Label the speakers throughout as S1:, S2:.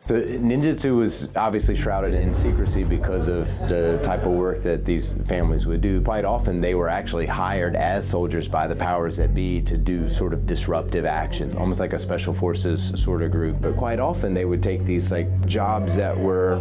S1: So ninjutsu was obviously shrouded in secrecy because of the type of work that these families would do. Quite often they were actually hired as soldiers by the powers that be to do sort of disruptive actions, almost like a special forces sort of group. But quite often they would take these like jobs that were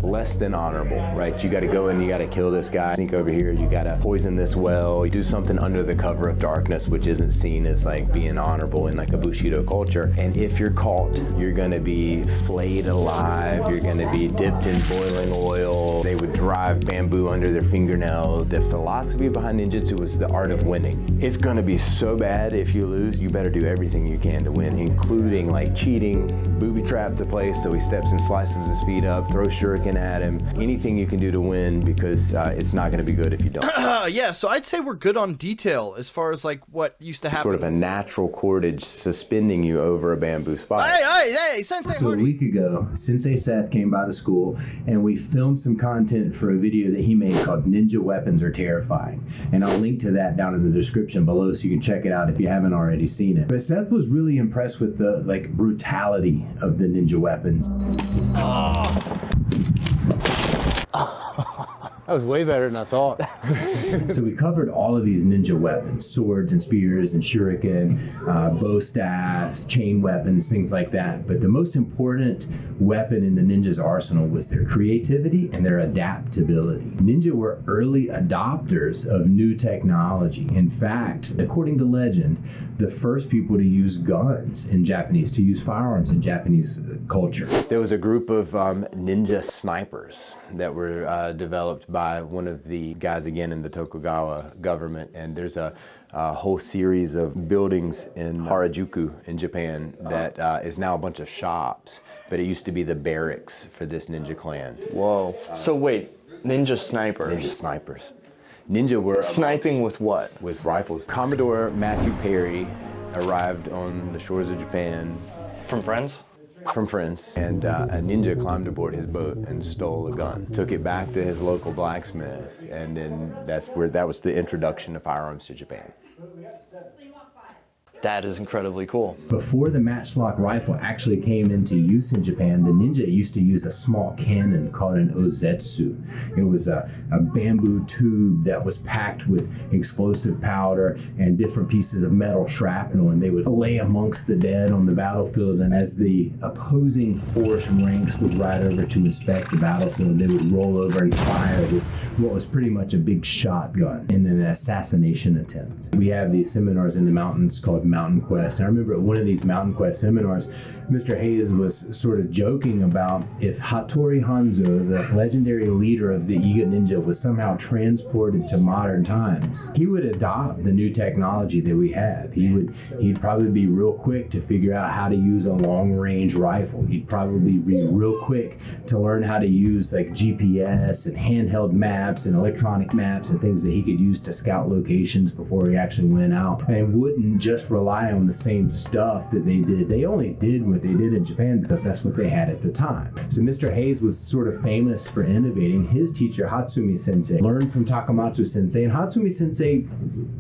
S1: less than honorable, right? You got to go in, you got to kill this guy, sneak over here, you got to poison this well, you do something under the cover of darkness, which isn't seen as like being honorable in like a Bushido culture. And if you're caught, you're going to be flayed alive, you're going to be dipped in boiling oil. They would drive bamboo under their fingernail. The philosophy behind ninjutsu was the art of winning. It's going to be so bad if you lose, you better do everything you can to win, including like cheating, booby trap the place so he steps and slices his feet up, throw shuriken at him, anything you can do to win, because it's not going to be good if you don't.
S2: Yeah, so I'd say we're good on detail as far as like what used to happen.
S1: Sort of a natural cordage suspending you over a bamboo spike.
S2: Hey, Sensei.
S3: So a week ago, Sensei Seth came by the school and we filmed some content for a video that he made called Ninja Weapons Are Terrifying. And I'll link to that down in the description below so you can check it out if you haven't already seen it. But Seth was really impressed with the like brutality of the ninja weapons.
S1: That was way better than I thought.
S3: So we covered all of these ninja weapons, swords and spears and shuriken, bow staffs, chain weapons, things like that. But the most important weapon in the ninja's arsenal was their creativity and their adaptability. Ninja were early adopters of new technology. In fact, according to legend, the first people to use guns in Japanese, to use firearms in Japanese culture.
S1: There was a group of ninja snipers that were developed by one of the guys, again, in the Tokugawa government. And there's a whole series of buildings in Harajuku in Japan that is now a bunch of shops. But it used to be the barracks for this ninja clan.
S4: Whoa. So wait, ninja snipers.
S1: Ninja snipers. Ninja were...
S4: Sniping with what?
S1: With rifles. Commodore Matthew Perry arrived on the shores of Japan.
S4: From Friends?
S1: From Friends. And a ninja climbed aboard his boat and stole a gun. Took it back to his local blacksmith. And then that was the introduction of firearms to Japan.
S4: That is incredibly cool.
S3: Before the matchlock rifle actually came into use in Japan, the ninja used to use a small cannon called an ozetsu. It was a bamboo tube that was packed with explosive powder and different pieces of metal shrapnel, and they would lay amongst the dead on the battlefield, and as the opposing force ranks would ride over to inspect the battlefield, they would roll over and fire this, what was pretty much a big shotgun in an assassination attempt. We have these seminars in the mountains called Mountain Quest. And I remember at one of these Mountain Quest seminars, Mr. Hayes was sort of joking about if Hattori Hanzo, the legendary leader of the Iga Ninja, was somehow transported to modern times, he would adopt the new technology that we have. He'd probably be real quick to figure out how to use a long-range rifle. He'd probably be real quick to learn how to use like GPS and handheld maps and electronic maps and things that he could use to scout locations before he actually went out, and wouldn't just rely on the same stuff that they did. They only did what they did in Japan because that's what they had at the time. So Mr. Hayes was sort of famous for innovating. His teacher, Hatsumi Sensei, learned from Takamatsu Sensei, and Hatsumi Sensei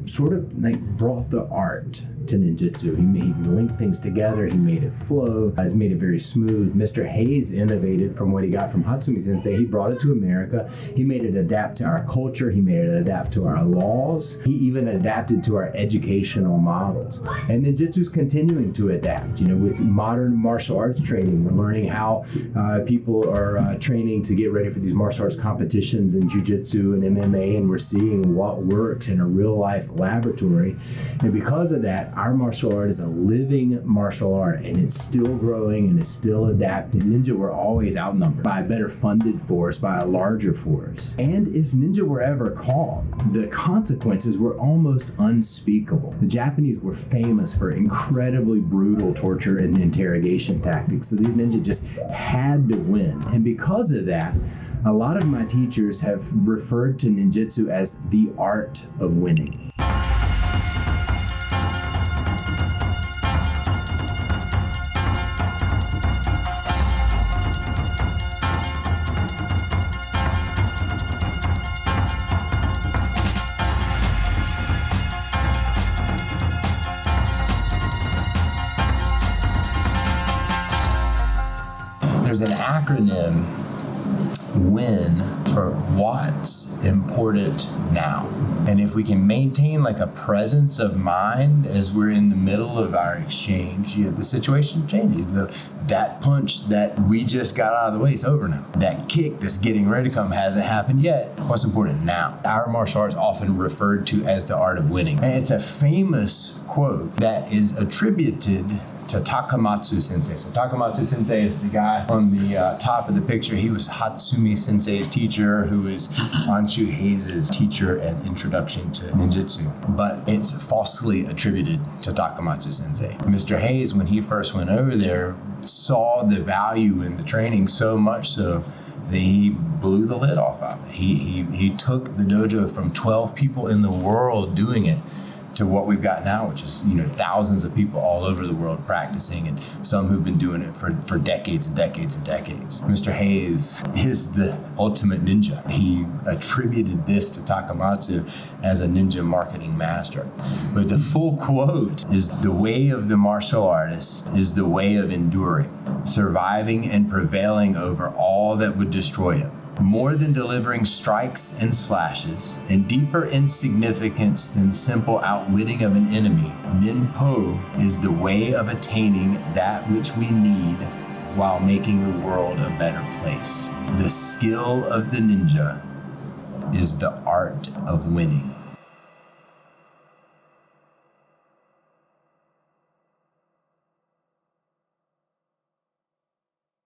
S3: sort of like brought the art to ninjutsu. He linked things together, he made it flow, he made it very smooth. Mr. Hayes innovated from what he got from Hatsumi Sensei. He brought it to America. He made it adapt to our culture. He made it adapt to our laws. He even adapted to our educational models. And ninjutsu's continuing to adapt. With modern martial arts training, we're learning how people are training to get ready for these martial arts competitions in jiu-jitsu and MMA, and we're seeing what works in a real-life laboratory. And because of that, our martial art is a living martial art, and it's still growing and it's still adapting. Ninja were always outnumbered by a better funded force, by a larger force. And if ninja were ever caught, the consequences were almost unspeakable. The Japanese were famous for incredibly brutal torture and interrogation tactics, so these ninja just had to win. And because of that, a lot of my teachers have referred to ninjutsu as the art of winning. was an acronym WIN for what's important now. And if we can maintain like a presence of mind as we're in the middle of our exchange, the situation changes. That punch that we just got out of the way is over now. That kick that's getting ready to come hasn't happened yet. What's important now? Our martial arts often referred to as the art of winning. And it's a famous quote that is attributed to Takamatsu Sensei. So Takamatsu Sensei is the guy on the top of the picture. He was Hatsumi Sensei's teacher, who is Anshu Hayes' teacher and introduction to ninjutsu. But it's falsely attributed to Takamatsu Sensei. Mr. Hayes, when he first went over there, saw the value in the training so much so that he blew the lid off of it. He took the dojo from 12 people in the world doing it to what we've got now, which is thousands of people all over the world practicing, and some who've been doing it for decades and decades and decades. Mr. Hayes is the ultimate ninja. He attributed this to Takamatsu as a ninja marketing master. But the full quote is, "The way of the martial artist is the way of enduring, surviving and prevailing over all that would destroy him. More than delivering strikes and slashes, and deeper in significance than simple outwitting of an enemy, Ninpo is the way of attaining that which we need while making the world a better place. The skill of the ninja is the art of winning."